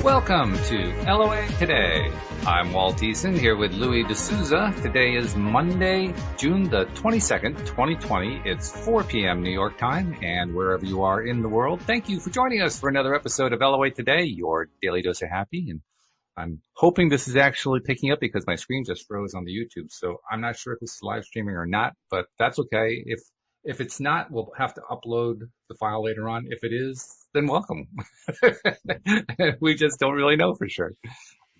Welcome to LOA Today. I'm Walt Eason here with Louis D'Souza. Today is Monday, June the 22nd, 2020. It's 4 p.m. New York time, and wherever you are in the world, thank you for joining us for another episode of LOA Today, your daily dose of happy. And I'm hoping this is actually picking up because my screen just froze on the YouTube. So I'm not sure if this is live streaming or not, but that's okay. If it's not, we'll have to upload the file later on. If it is, then welcome. We just don't really know for sure.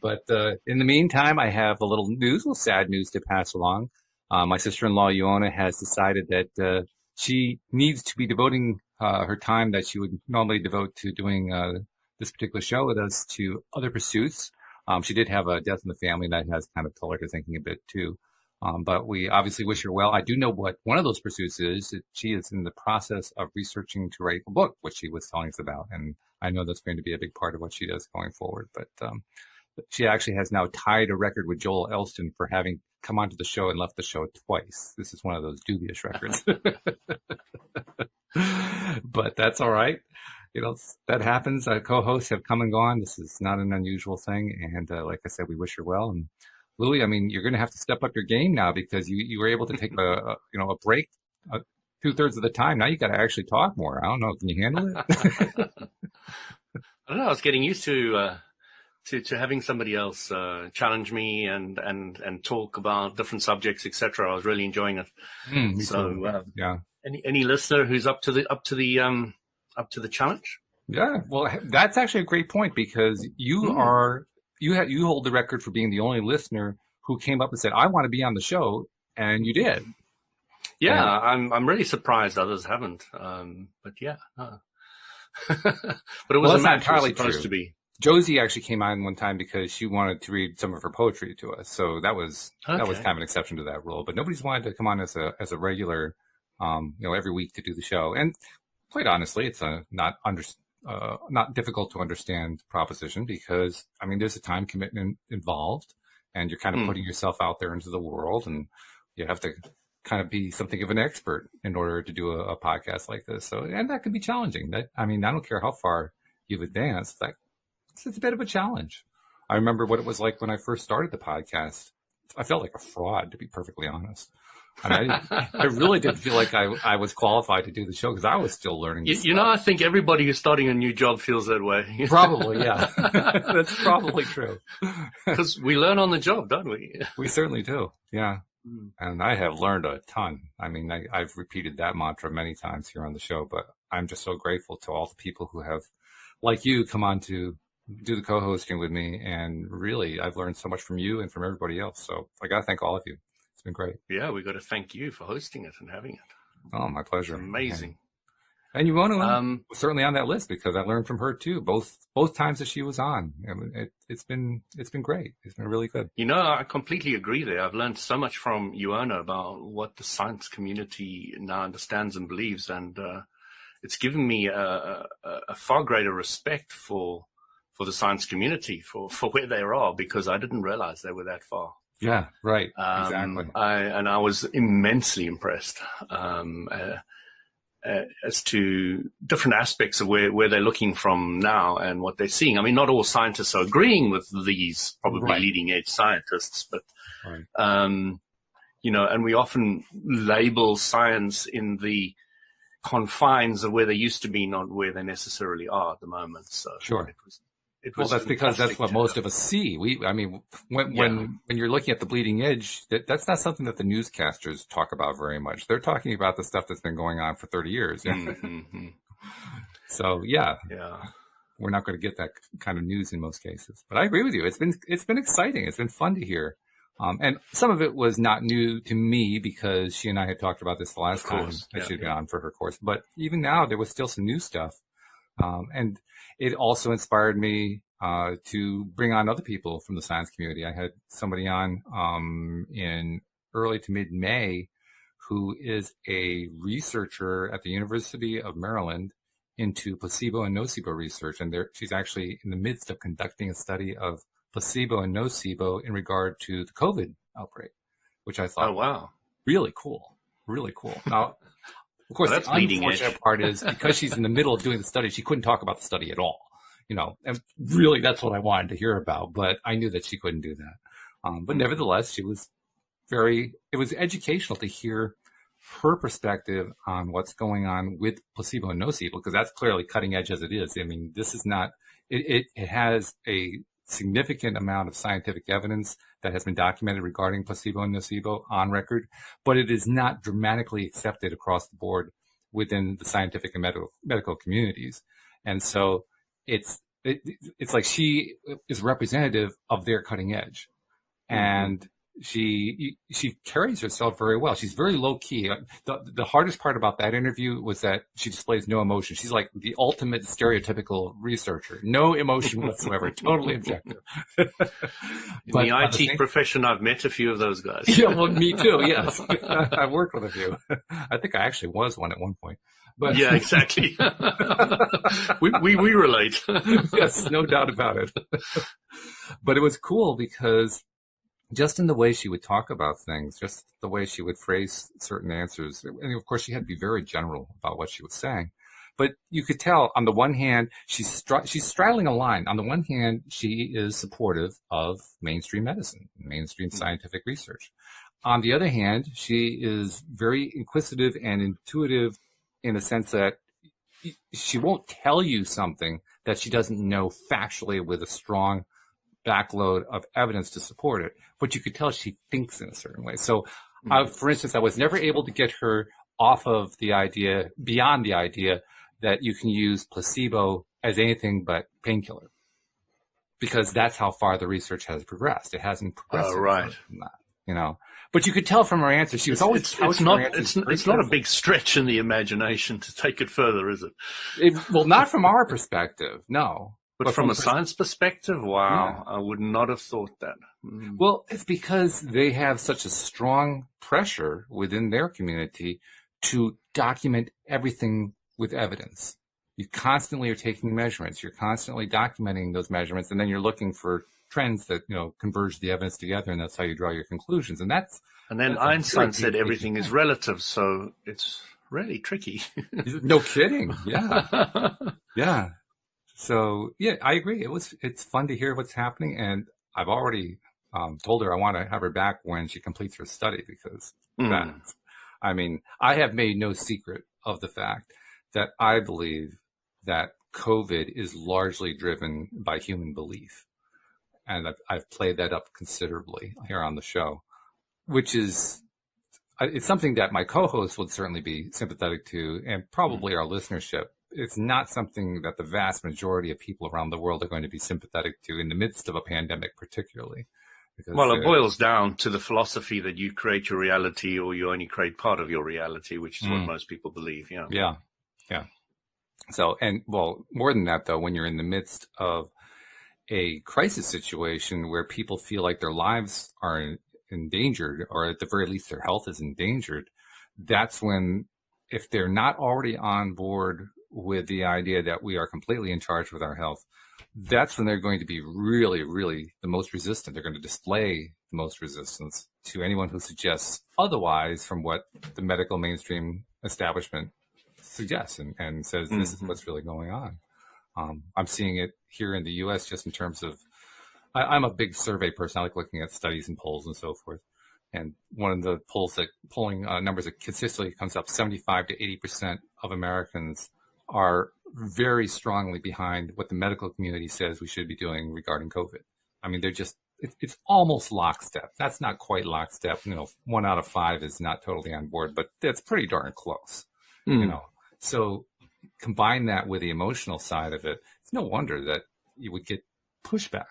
But in the meantime, I have a little sad news to pass along. My sister-in-law, Ioana, has decided that she needs to be devoting her time that she would normally devote to doing this particular show with us to other pursuits. She did have a death in the family that has kind of colored her thinking a bit too. But we obviously wish her well. I do know what one of those pursuits is. She is in the process of researching to write a book, which she was telling us about. And I know that's going to be a big part of what she does going forward. But she actually has now tied a record with Joel Elston for having come onto the show and left the show twice. This is one of those dubious records. But that's all right. You know, that happens. Co-hosts have come and gone. This is not an unusual thing. And like I said, we wish her well. And Louis, I mean, you're going to have to step up your game now because you were able to take a break 2/3 of the time. Now you got to actually talk more. I don't know. Can you handle it? I don't know. I was getting used to having somebody else challenge me and talk about different subjects, etc. I was really enjoying it. Yeah. Any listener who's up to the challenge? Yeah. Well, that's actually a great point because you hold the record for being the only listener who came up and said, "I want to be on the show," and you did. Yeah, I'm really surprised others haven't. But yeah, no. But it was not entirely supposed true. To be. Josie actually came on one time because she wanted to read some of her poetry to us, so that was kind of an exception to that rule. But nobody's wanted to come on as a regular, every week to do the show. And quite honestly, it's not difficult to understand proposition because, I mean, there's a time commitment involved and you're kind of putting yourself out there into the world and you have to kind of be something of an expert in order to do a podcast like this. So, and that can be challenging. I don't care how far you've advanced, it's a bit of a challenge. I remember what it was like when I first started the podcast. I felt like a fraud, to be perfectly honest. I really didn't feel like I was qualified to do the show because I was still learning. I think everybody who's starting a new job feels that way. Probably, yeah. That's probably true. Because we learn on the job, don't we? We certainly do, yeah. And I have learned a ton. I mean, I've repeated that mantra many times here on the show, but I'm just so grateful to all the people who have, like you, come on to do the co-hosting with me. And really, I've learned so much from you and from everybody else. So I got to thank all of you. It's been great. Yeah, we got to thank you for hosting it and having it. Oh, my pleasure. It's amazing. And Ioana was certainly on that list because I learned from her too. Both times that she was on, it's been great. It's been really good. I completely agree there. I've learned so much from Ioana about what the science community now understands and believes, and it's given me a far greater respect for the science community for where they are because I didn't realize they were that far. Yeah, right. Exactly. I was immensely impressed as to different aspects of where they're looking from now and what they're seeing. I mean, not all scientists are agreeing with these probably leading edge scientists, but, and we often label science in the confines of where they used to be, not where they necessarily are at the moment. So sure. Well, that's because that's what most of us see. When you're looking at the bleeding edge, that's not something that the newscasters talk about very much. They're talking about the stuff that's been going on for 30 years. Mm-hmm. So yeah, we're not going to get that kind of news in most cases. But I agree with you. It's been exciting. It's been fun to hear. And some of it was not new to me because she and I had talked about this the last time that she'd been on for her course. But even now, there was still some new stuff. And it also inspired me to bring on other people from the science community. I had somebody on in early to mid-May who is a researcher at the University of Maryland into placebo and nocebo research. And she's actually in the midst of conducting a study of placebo and nocebo in regard to the COVID outbreak, which I thought, really cool. Now, of course, the unfortunate part is because she's in the middle of doing the study, she couldn't talk about the study at all. and really that's what I wanted to hear about, but I knew that she couldn't do that. But nevertheless, it was educational to hear her perspective on what's going on with placebo and nocebo, because that's clearly cutting edge as it is. I mean, this is not, it has a significant amount of scientific evidence that has been documented regarding placebo and nocebo on record, but it is not dramatically accepted across the board within the scientific and medical communities. And so it's like she is representative of their cutting edge. And she carries herself very well. She's very low key. The hardest part about that interview was that she displays no emotion. She's like the ultimate stereotypical researcher. No emotion whatsoever. Totally objective. In the IT profession, I've met a few of those guys. Yeah, well, me too. Yes, I've worked with a few. I think I actually was one at one point. But yeah, exactly. we relate. Yes, no doubt about it. But it was cool because just in the way she would talk about things, just the way she would phrase certain answers. And of course, she had to be very general about what she was saying. But you could tell, on the one hand, she's straddling a line. On the one hand, she is supportive of mainstream medicine, mainstream scientific research. On the other hand, she is very inquisitive and intuitive in the sense that she won't tell you something that she doesn't know factually with a strong backload of evidence to support it, but you could tell she thinks in a certain way. So, for instance, I was never able to get her off of beyond the idea that you can use placebo as anything but painkiller, because that's how far the research has progressed. It hasn't progressed. Oh, right. From that, But you could tell from her answer, she was always it's not a big stretch in the imagination to take it further, is it? Well, not from our perspective, no. But from a science perspective, wow, yeah. I would not have thought that. Well, it's because they have such a strong pressure within their community to document everything with evidence. You constantly are taking measurements. You're constantly documenting those measurements, and then you're looking for trends that, converge the evidence together, and that's how you draw your conclusions. And then Einstein said everything is relative, so it's really tricky. No kidding. Yeah. Yeah. So yeah, I agree. It's fun to hear what's happening, and I've already told her I want to have her back when she completes her study, because I have made no secret of the fact that I believe that COVID is largely driven by human belief, and I've played that up considerably here on the show, which is it's something that my co-host would certainly be sympathetic to, and probably our listenership. It's not something that the vast majority of people around the world are going to be sympathetic to in the midst of a pandemic, particularly. Well, it boils down to the philosophy that you create your reality, or you only create part of your reality, which is what most people believe. Yeah. Yeah. Yeah. So, more than that, though, when you're in the midst of a crisis situation where people feel like their lives are endangered, or at the very least their health is endangered, that's when, if they're not already on board with the idea that we are completely in charge with our health, that's when they're going to be really, really the most resistant. They're going to display the most resistance to anyone who suggests otherwise from what the medical mainstream establishment suggests and says this is what's really going on. I'm seeing it here in the U.S. just in terms of, I'm a big survey person. I like looking at studies and polls and so forth. And one of the polling numbers that consistently comes up, 75 to 80% of Americans are very strongly behind what the medical community says we should be doing regarding COVID. I mean, it's almost lockstep. That's not quite lockstep. 1 out of 5 is not totally on board, but that's pretty darn close. So combine that with the emotional side of it. It's no wonder that you would get pushback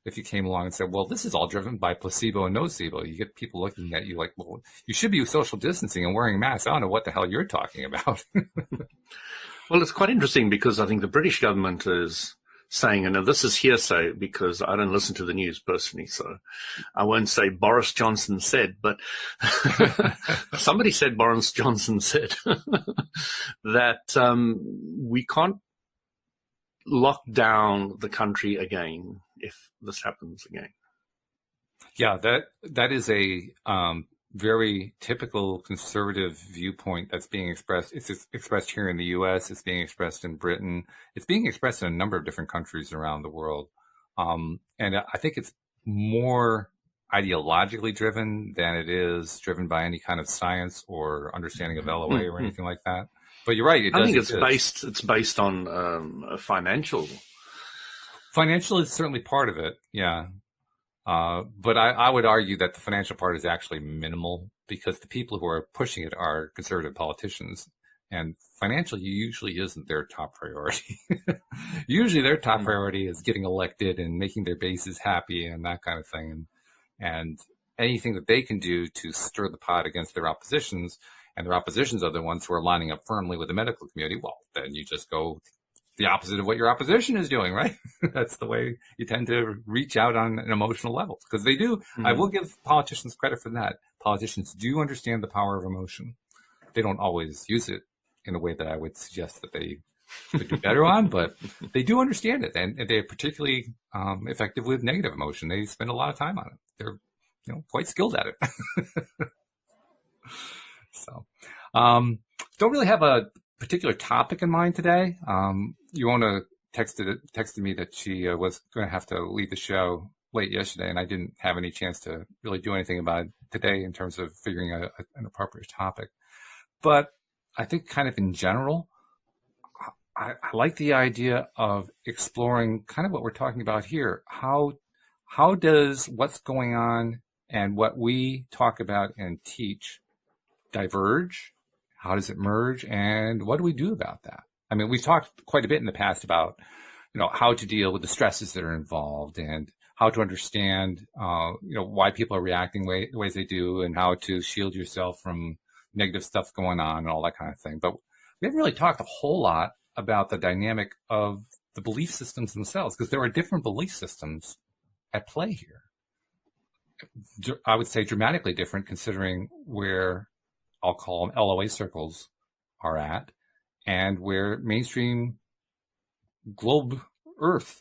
if you came along and said, well, this is all driven by placebo and nocebo. You get people looking at you like, well, you should be social distancing and wearing masks. I don't know what the hell you're talking about. Well, it's quite interesting because I think the British government is saying, and now this is hearsay because I don't listen to the news personally, so I won't say Boris Johnson said, but somebody said Boris Johnson said that we can't lock down the country again if this happens again. Yeah, that is a very typical conservative viewpoint that's being expressed. It's expressed here in the U.S. It's being expressed in Britain. It's being expressed in a number of different countries around the world. And I think it's more ideologically driven than it is driven by any kind of science or understanding of LOA or anything like that. But you're right; it does exist. It's based on a financial. Financial is certainly part of it, yeah. But I would argue that the financial part is actually minimal because the people who are pushing it are conservative politicians, and financial usually isn't their top priority. Usually, their top priority is getting elected and making their bases happy and that kind of thing. And anything that they can do to stir the pot against their oppositions, and their oppositions are the ones who are lining up firmly with the medical community, well, then you just go the opposite of what your opposition is doing, right? That's the way you tend to reach out on an emotional level, because they do. Mm-hmm. I will give politicians credit for that. Politicians do understand the power of emotion. They don't always use it in a way that I would suggest that they could do better on, but they do understand it, and they're particularly effective with negative emotion. They spend a lot of time on it. They're, quite skilled at it. So, don't really have a particular topic in mind today. Ioana texted me that she was going to have to leave the show late yesterday, and I didn't have any chance to really do anything about it today in terms of figuring out an appropriate topic. But I think kind of in general, I like the idea of exploring kind of what we're talking about here. How does what's going on and what we talk about and teach diverge? How does it merge? And what do we do about that? I mean, we've talked quite a bit in the past about, how to deal with the stresses that are involved and how to understand, why people are reacting the ways they do and how to shield yourself from negative stuff going on and all that kind of thing. But we haven't really talked a whole lot about the dynamic of the belief systems themselves, because there are different belief systems at play here. I would say dramatically different, considering where I'll call them LOA circles are at, and where mainstream global Earth,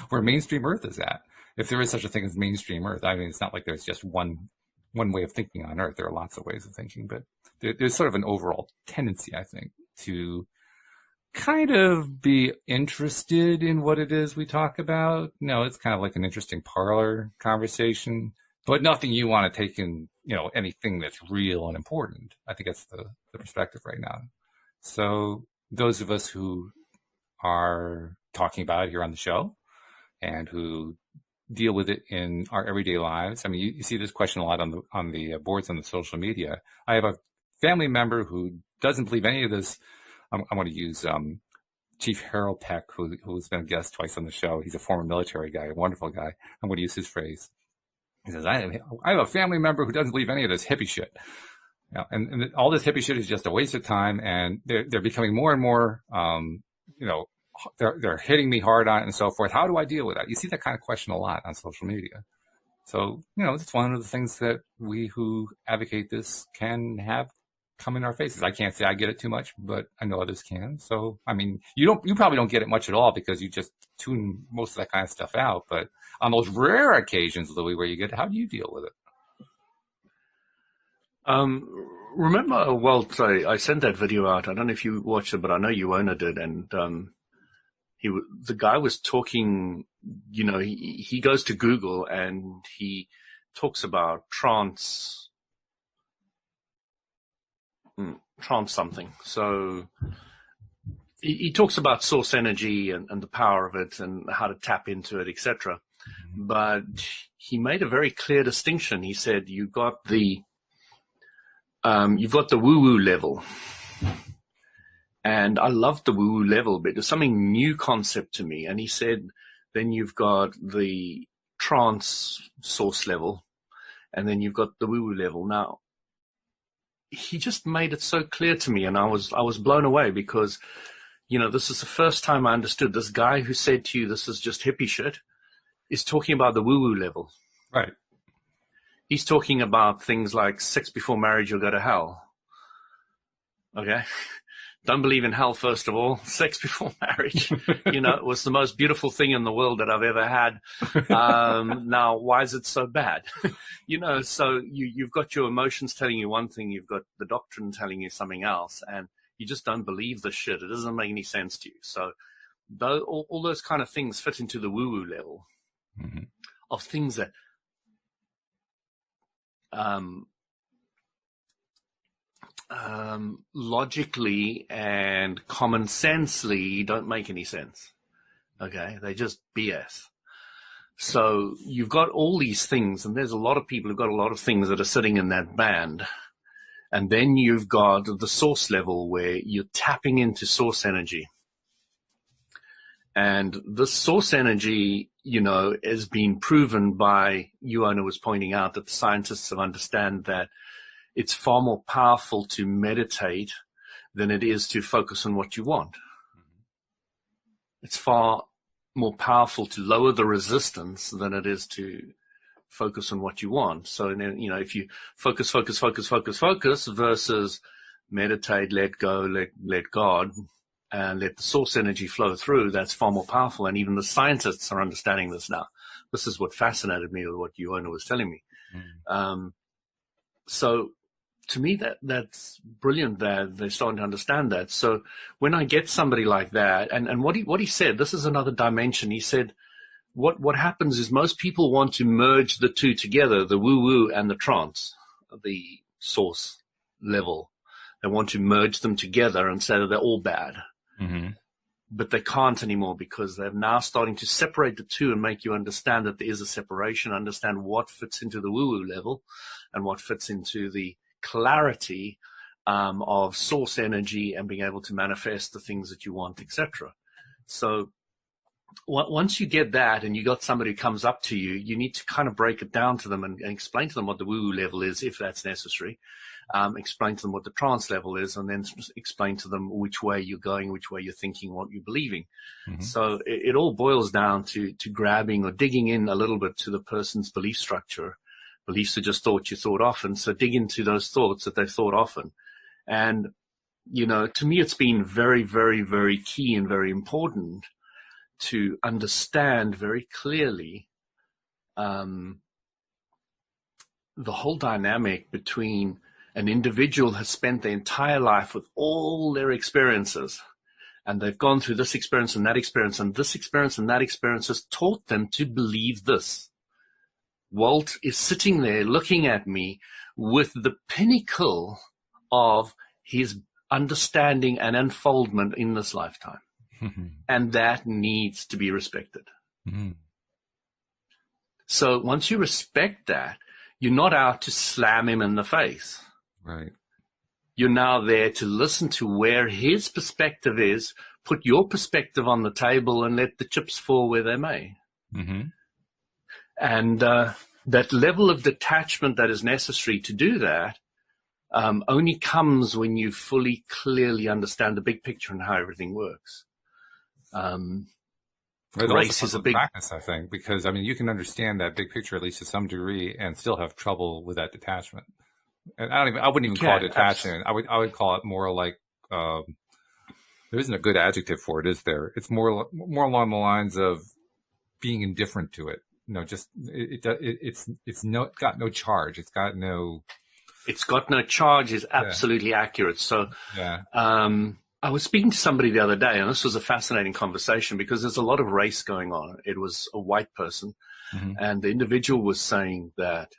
where mainstream Earth is at. If there is such a thing as mainstream Earth, I mean, it's not like there's just one way of thinking on Earth. There are lots of ways of thinking, but there's sort of an overall tendency, I think, to kind of be interested in what it is we talk about. It's kind of like an interesting parlor conversation, but nothing you want to take in, anything that's real and important. I think that's the perspective right now. So those of us who are talking about it here on the show and who deal with it in our everyday lives. I mean, you see this question a lot on the boards on the social media. I have a family member who doesn't believe any of this. I'm going to use Chief Harold Peck, who's been a guest twice on the show. He's a former military guy, a wonderful guy. I'm going to use his phrase. He says, I have a family member who doesn't believe any of this hippie shit. And all this hippie shit is just a waste of time, and they're becoming more and more, they're hitting me hard on it and so forth. How do I deal with that? You see that kind of question a lot on social media. So, it's one of the things that we who advocate this can have come in our faces. I can't say I get it too much, but I know others can. So, I mean, you probably don't get it much at all because you just tune most of that kind of stuff out. But on those rare occasions, Louis, where you get it, how do you deal with it? Remember, Walt, I sent that video out. I don't know if you watched it, but I know Ioana did. And the guy was talking, he goes to Google and he talks about trance something. So he talks about source energy and the power of it and how to tap into it, etc. But he made a very clear distinction. He said, you've got the woo-woo level. And I loved the woo-woo level, but it was something new concept to me. And he said, then you've got the trance source level, and then you've got the woo-woo level. Now, he just made it so clear to me, and I was blown away because, this is the first time I understood this guy who said to you, this is just hippie shit, is talking about the woo-woo level. Right. He's talking about things like sex before marriage, you'll go to hell. Okay. don't believe in hell, first of all. Sex before marriage, it was the most beautiful thing in the world that I've ever had. Now, why is it so bad? So you've got your emotions telling you one thing, you've got the doctrine telling you something else, and you just don't believe the shit. It doesn't make any sense to you. So all those kind of things fit into the woo-woo level of things that logically and common sensely don't make any sense. Okay, they just BS. So you've got all these things, and there's a lot of people who've got a lot of things that are sitting in that band. And then you've got the source level where you're tapping into source energy. And this source energy, has been proven by, Ioana was pointing out that the scientists have understand that it's far more powerful to meditate than it is to focus on what you want. It's far more powerful to lower the resistance than it is to focus on what you want. So, if you focus versus meditate, let go, let God, and let the source energy flow through, that's far more powerful. And even the scientists are understanding this now. This is what fascinated me with what Ioana was telling me. So to me, that's brilliant that they're starting to understand that. So when I get somebody like that, and what he said, this is another dimension. He said, what happens is most people want to merge the two together, the woo-woo and the trance, the source level. They want to merge them together and say that they're all bad. But they can't anymore because they're now starting to separate the two and make you understand that there is a separation, understand what fits into the woo-woo level and what fits into the clarity of source energy and being able to manifest the things that you want, etc. So once you get that and you got somebody who comes up to you, you need to kind of break it down to them and explain to them what the woo-woo level is, if that's necessary. Explain to them what the trance level is, and then explain to them which way you're going, which way you're thinking, what you're believing. So it all boils down to grabbing or digging in a little bit to the person's belief structure. Beliefs are just thoughts you thought often. So dig into those thoughts that they've thought often. And, to me, it's been very, very, very key and very important to understand very clearly the whole dynamic between an individual has spent their entire life with all their experiences, and they've gone through this experience and that experience, and this experience and that experience has taught them to believe this. Walt is sitting there looking at me with the pinnacle of his understanding and unfoldment in this lifetime. And that needs to be respected. So once you respect that, you're not out to slam him in the face. Right. You're now there to listen to where his perspective is, put your perspective on the table, and let the chips fall where they may. And that level of detachment that is necessary to do that only comes when you fully, clearly understand the big picture and how everything works. Grace is a big practice, I think, because you can understand that big picture at least to some degree and still have trouble with that detachment. And I wouldn't even call it detachment. I would call it more like there isn't a good adjective for it, is there? It's more along the lines of being indifferent to it. It's got no charge. It's got no charge is absolutely accurate. So I was speaking to somebody the other day, and this was a fascinating conversation because there's a lot of race going on. It was a white person, and the individual was saying that,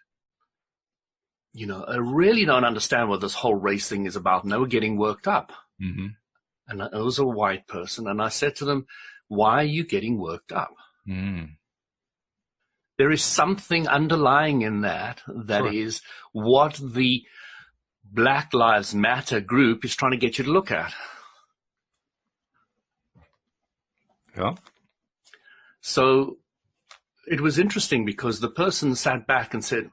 I really don't understand what this whole race thing is about. And they were getting worked up. And it was a white person. And I said to them, why are you getting worked up? There is something underlying in that is what the Black Lives Matter group is trying to get you to look at. Yeah. So it was interesting because the person sat back and said,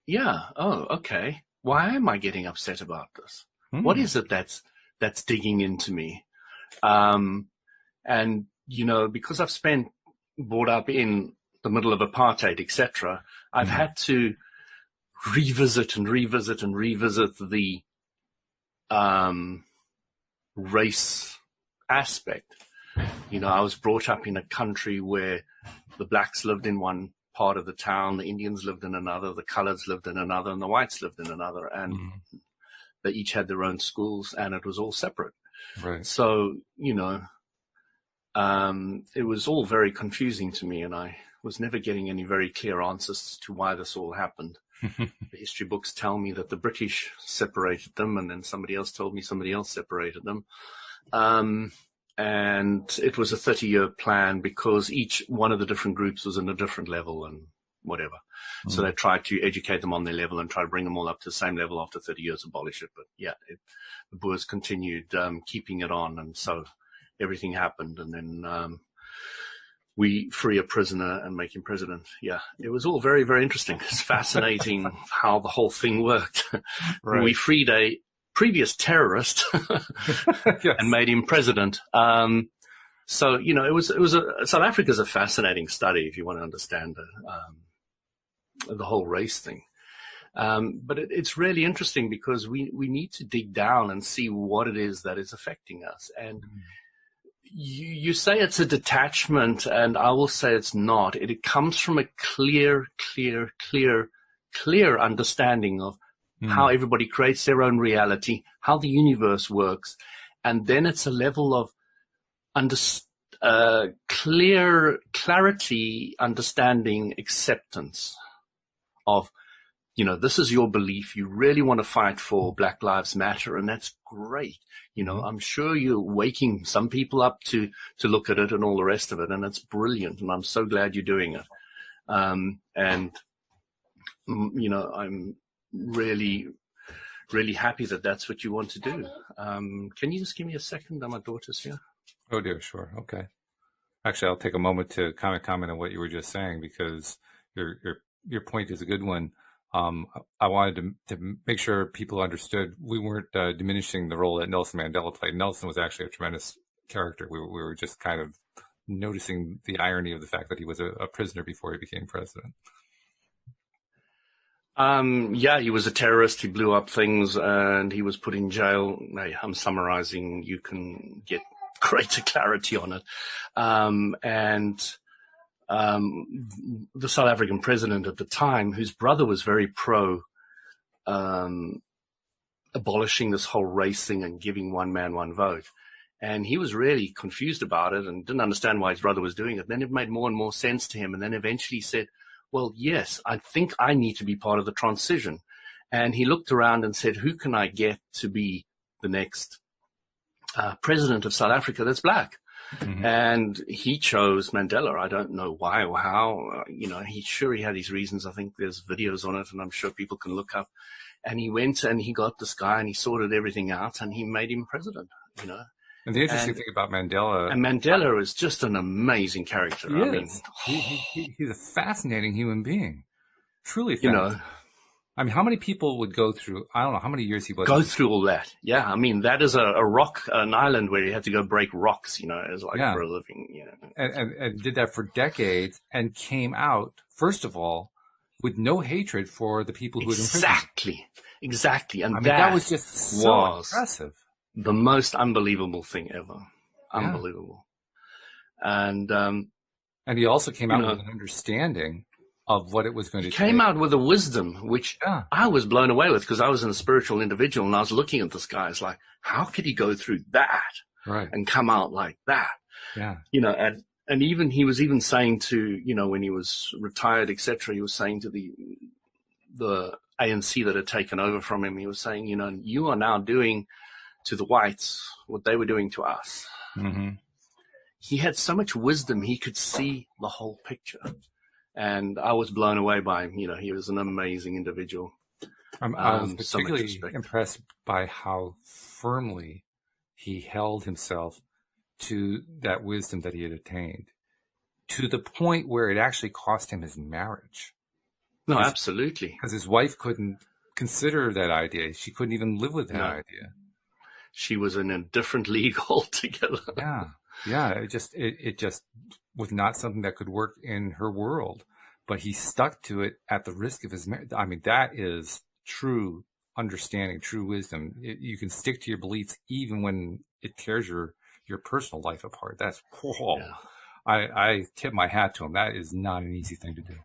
okay. Why am I getting upset about this? What is it that's digging into me? And, because I've brought up in the middle of apartheid, etc., I've had to revisit the race aspect. I was brought up in a country where the blacks lived in one part of the town, the Indians lived in another, the coloreds lived in another, and the whites lived in another. And they each had their own schools, and it was all separate. Right. So, it was all very confusing to me, and I was never getting any very clear answers to why this all happened. The history books tell me that the British separated them, and then somebody else told me somebody else separated them. And it was a 30-year plan because each one of the different groups was in a different level and whatever. So they tried to educate them on their level and try to bring them all up to the same level after 30 years, abolish it. But yeah, the Boers continued keeping it on, and so everything happened. And then we free a prisoner and make him president. Yeah, it was all very, very interesting. It's fascinating how the whole thing worked. Right. We freed a previous terrorist yes. and made him president. So, South Africa is a fascinating study if you want to understand the whole race thing. But it's really interesting because we need to dig down and see what it is that is affecting us. And you say it's a detachment, and I will say it's not. It comes from a clear understanding of how everybody creates their own reality, how the universe works. And then it's a level of clarity, understanding, acceptance of, this is your belief. You really want to fight for Black Lives Matter, and that's great. I'm sure you're waking some people up to look at it and all the rest of it, and it's brilliant, and I'm so glad you're doing it. I'm really, really happy that that's what you want to do. Can you just give me a second? My daughter's here. Oh dear, sure. Okay. Actually, I'll take a moment to comment on what you were just saying, because your point is a good one. I wanted to make sure people understood we weren't diminishing the role that Nelson Mandela played. Nelson was actually a tremendous character. We were just kind of noticing the irony of the fact that he was a prisoner before he became president. Yeah, he was a terrorist. He blew up things and he was put in jail. I'm summarizing. You can get greater clarity on it. The South African president at the time, whose brother was very pro abolishing this whole race thing and giving one man, one vote. And he was really confused about it and didn't understand why his brother was doing it. Then it made more and more sense to him. And then eventually said, well, yes, I think I need to be part of the transition. And he looked around and said, who can I get to be the next president of South Africa that's black? Mm-hmm. And he chose Mandela. I don't know why or how. He had his reasons. I think there's videos on it, and I'm sure people can look up. And he went and he got this guy and he sorted everything out and he made him president, And the interesting thing about Mandela... And Mandela is just an amazing character. He's a fascinating human being. Truly fascinating. I mean, how many people would go through, I don't know how many years he was... Go through all that. Yeah, I mean, that is an island where you had to go break rocks, as like for a living, And did that for decades and came out, first of all, with no hatred for the people who had imprisoned. Exactly. And that was just so impressive. The most unbelievable thing ever. Unbelievable. And he also came out with an understanding of what it was going to take. He came out with a wisdom, which I was blown away with because I was a spiritual individual and I was looking at this guy. It's like, how could he go through that and come out like that? Yeah. And even he was even saying to, when he was retired, etc., he was saying to the ANC that had taken over from him, he was saying, you are now doing to the whites what they were doing to us. Mm-hmm. He had so much wisdom, he could see the whole picture. And I was blown away by him. He was an amazing individual. I was particularly impressed by how firmly he held himself to that wisdom that he had attained, to the point where it actually cost him his marriage. No, absolutely. Because his wife couldn't consider that idea. She couldn't even live with that idea. She was in a different league altogether. Yeah. It just was not something that could work in her world. But he stuck to it at the risk of his marriage. I mean, that is true understanding, true wisdom. You can stick to your beliefs even when it tears your personal life apart. That's whoa. Yeah. I tip my hat to him. That is not an easy thing to do.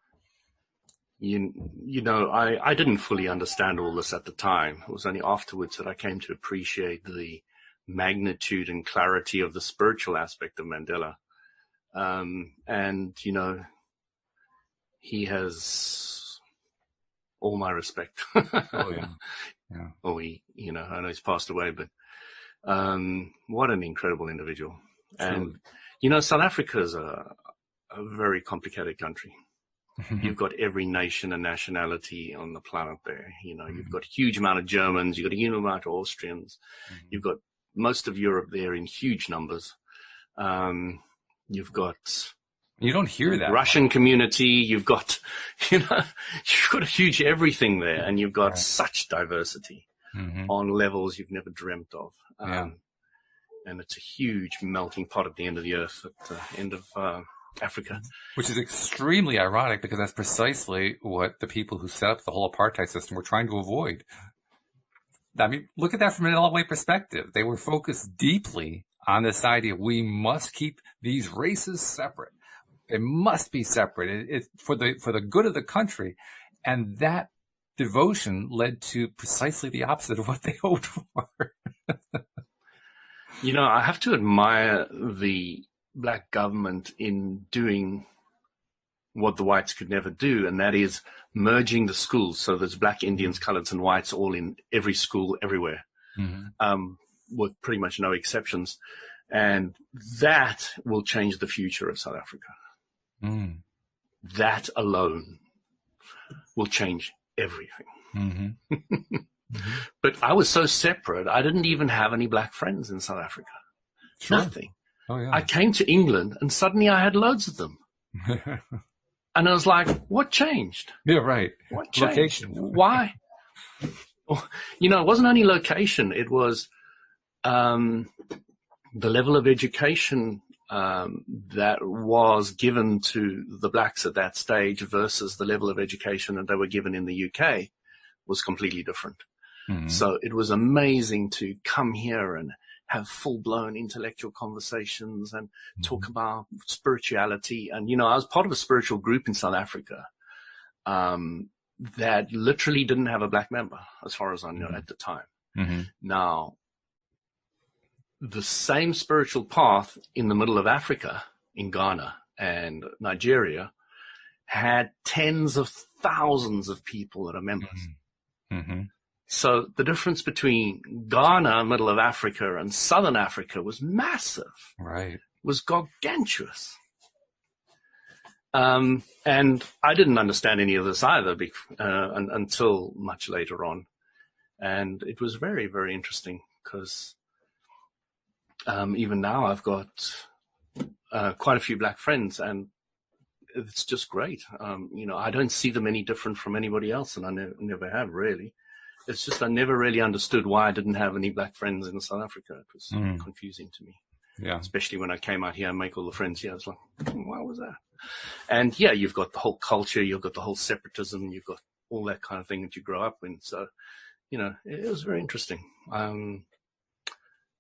You know, I didn't fully understand all this at the time. It was only afterwards that I came to appreciate the magnitude and clarity of the spiritual aspect of Mandela. And, you know, he has all my respect. Oh, yeah. Yeah. Oh, you know, I know he's passed away, but what an incredible individual. Truly. And, you know, South Africa is a very complicated country. You've got every nation and nationality on the planet there. You know, you've got a huge amount of Germans, you've got a huge amount of Austrians, you've got most of Europe there in huge numbers. You've got You don't hear that Russian much. community, you've got, you know, you've got a huge everything there, and you've got such diversity on levels you've never dreamt of. And it's a huge melting pot at the end of the earth, at the end of Africa. Which is extremely ironic because that's precisely what the people who set up the whole apartheid system were trying to avoid. I mean, look at that from an LOA perspective. They were focused deeply on this idea we must keep these races separate. They must be separate. It's for the good of the country. And that devotion led to precisely the opposite of what they hoped for. You know, I have to admire the black government in doing what the whites could never do, and that is merging the schools. So there's black, Indians, coloreds, and whites all in every school everywhere, with pretty much no exceptions. And that will change the future of South Africa. That alone will change everything. But I was so separate, I didn't even have any black friends in South Africa. Sure. Nothing. Oh, yeah. I came to England and suddenly I had loads of them. And I was like, what changed? Yeah, right. What changed? Location. Why? You know, it wasn't only location. It was the level of education that was given to the blacks at that stage versus the level of education that they were given in the UK was completely different. So it was amazing to come here and have full-blown intellectual conversations and talk about spirituality. And, you know, I was part of a spiritual group in South Africa that literally didn't have a black member, as far as I know at the time. Now, the same spiritual path in the middle of Africa, in Ghana and Nigeria, had tens of thousands of people that are members. So the difference between Ghana, middle of Africa, and southern Africa was massive. Right. Was gargantuous. And I didn't understand any of this either until much later on. And it was very, very interesting because even now I've got quite a few black friends, and it's just great. You know, I don't see them any different from anybody else, and I never have really. It's just I never really understood why I didn't have any black friends in South Africa. It was confusing to me. Yeah. Especially when I came out here and make all the friends here. I was like, why was that? And yeah, you've got the whole culture, you've got the whole separatism, you've got all that kind of thing that you grow up in. So, you know, it was very interesting.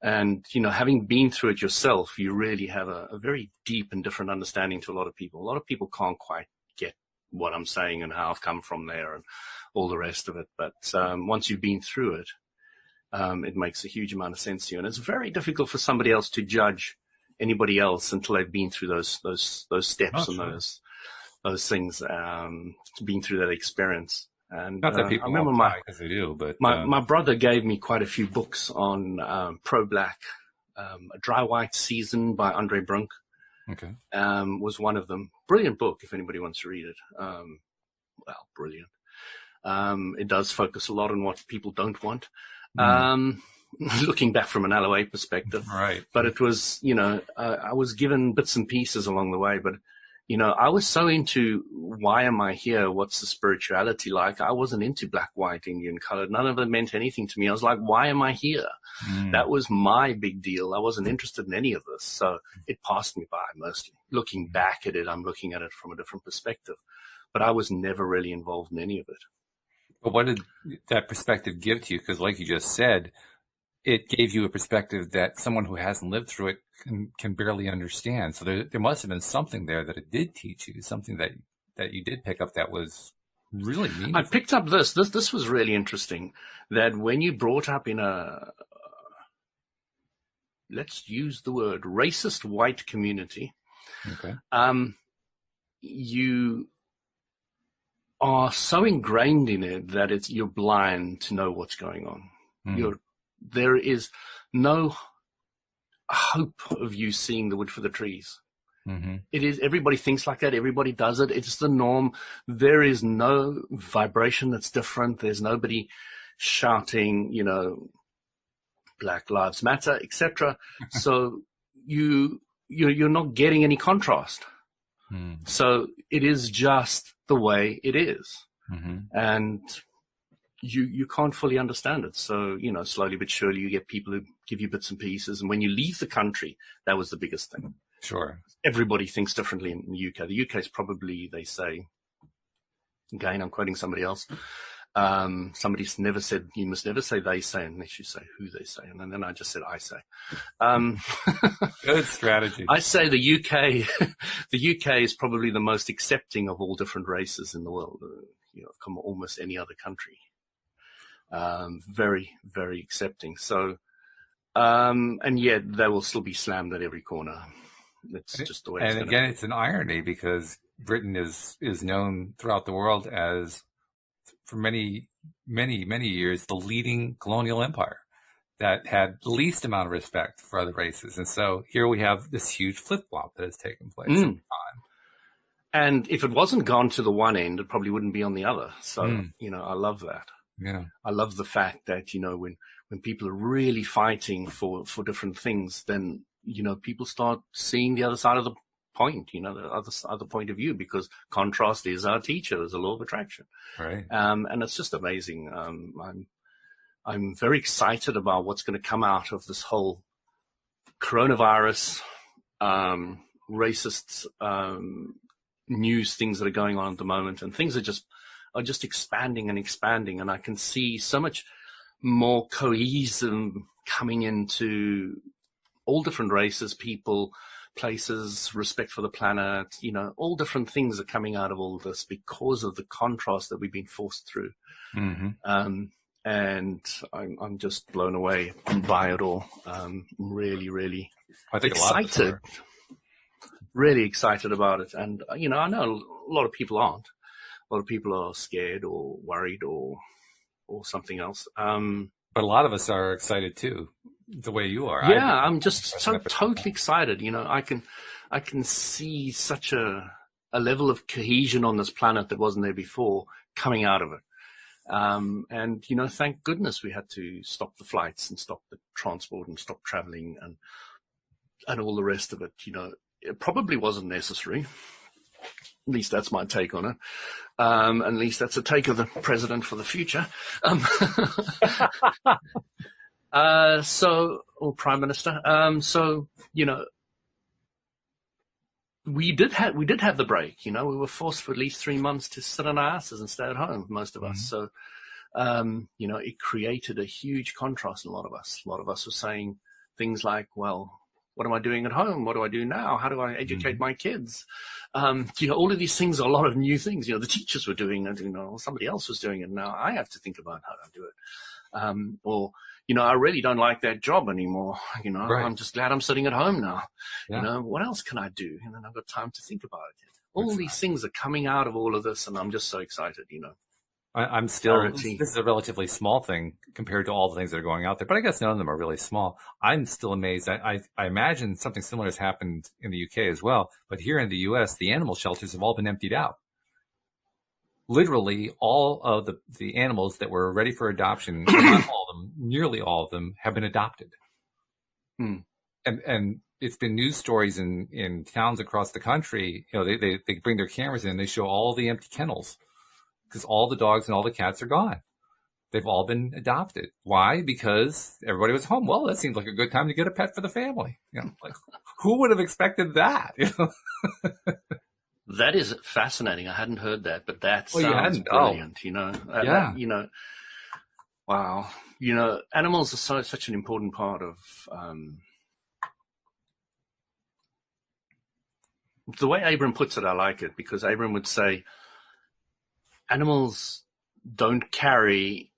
And, you know, having been through it yourself, you really have a very deep and different understanding to a lot of people. A lot of people can't quite get what I'm saying and how I've come from there and all the rest of it. But once you've been through it, it makes a huge amount of sense to you. And it's very difficult for somebody else to judge anybody else until they've been through those steps and those things, been through that experience. And not that people I remember because they do, but my brother gave me quite a few books on pro-black. A Dry White Season by Andre Brunk was one of them. Brilliant book if anybody wants to read it. Well, brilliant. It does focus a lot on what people don't want. Looking back from an LOA perspective. Right. But it was, you know, I was given bits and pieces along the way, but, you know, I was so into why am I here? What's the spirituality like? I wasn't into black, white, Indian, colored. None of it meant anything to me. I was like, why am I here? That was my big deal. I wasn't interested in any of this. So it passed me by mostly. Looking back at it, I'm looking at it from a different perspective. But I was never really involved in any of it. But what did that perspective give to you? Because like you just said, it gave you a perspective that someone who hasn't lived through it can barely understand. So there must have been something there that it did teach you, something that you did pick up that was really I meaningful. picked up this was really interesting, that when you brought up in a, let's use the word, racist white community, Okay. You are so ingrained in it that you're blind to know what's going on. Mm. There is no hope of you seeing the wood for the trees. Mm-hmm. It is, everybody thinks like that. Everybody does it. It's the norm. There is no vibration that's different. There's nobody shouting, Black Lives Matter, etc. So you're not getting any contrast. Mm. So it is just the way it is. Mm-hmm. And you can't fully understand it. So, slowly but surely you get people who give you bits and pieces. And when you leave the country, that was the biggest thing. Sure. Everybody thinks differently in the UK. The UK is probably, they say, again, I'm quoting somebody else. Somebody's never said, you must never say they say unless you say who they say. And then I just said I say. Good strategy. I say the UK, the UK is probably the most accepting of all different races in the world, from almost any other country. Very, very accepting. So, and yet they will still be slammed at every corner. It's just the way it's going to be. And again, it's an irony because Britain is known throughout the world as, for many, many, many years, the leading colonial empire that had the least amount of respect for other races. And so here we have this huge flip-flop that has taken place over time. And if it wasn't gone to the one end, it probably wouldn't be on the other. So, I love that. Yeah. I love the fact that, when people are really fighting for different things, then, people start seeing the other side of the point, the other point of view, because contrast is our teacher. There's a law of attraction. Right. And it's just amazing. I'm very excited about what's going to come out of this whole coronavirus, racist, news things that are going on at the moment, and things are just expanding and expanding. And I can see so much more cohesion coming into all different races, people, places, respect for the planet, all different things are coming out of all this because of the contrast that we've been forced through. Mm-hmm. And I'm just blown away by it all. Really, really excited. Really excited about it. And, I know a lot of people aren't. A lot of people are scared or worried or something else. But a lot of us are excited too, the way you are. Yeah, I'm just so totally excited. I can see such a level of cohesion on this planet that wasn't there before coming out of it. And, thank goodness we had to stop the flights and stop the transport and stop traveling and all the rest of it. It probably wasn't necessary. At least that's my take on it. At least that's a take of the president for the future. Or prime minister. We did have the break. We were forced for at least 3 months to sit on our asses and stay at home, most of us. So, it created a huge contrast in a lot of us. A lot of us were saying things like, well, what am I doing at home? What do I do now? How do I educate my kids? All of these things are a lot of new things. The teachers were doing it, somebody else was doing it. Now I have to think about how to do it. I really don't like that job anymore. Right. I'm just glad I'm sitting at home now. Yeah. What else can I do? And then I've got time to think about it. All these things are coming out of all of this, and I'm just so excited, I'm still, this is a relatively small thing compared to all the things that are going out there, but I guess none of them are really small. I'm still amazed. I imagine something similar has happened in the UK as well, but here in the US, the animal shelters have all been emptied out. Literally all of the animals that were ready for adoption, not all of them, nearly all of them have been adopted. And it's been news stories in towns across the country. They bring their cameras in and they show all the empty kennels because all the dogs and all the cats are gone. They've all been adopted. Why? Because everybody was home. Well, that seems like a good time to get a pet for the family. Who would have expected that? That is fascinating. I hadn't heard that, but that Oh, you sounds hadn't? brilliant. Yeah. Wow. Animals are such an important part of the way Abram puts it. I like it because Abram would say animals don't carry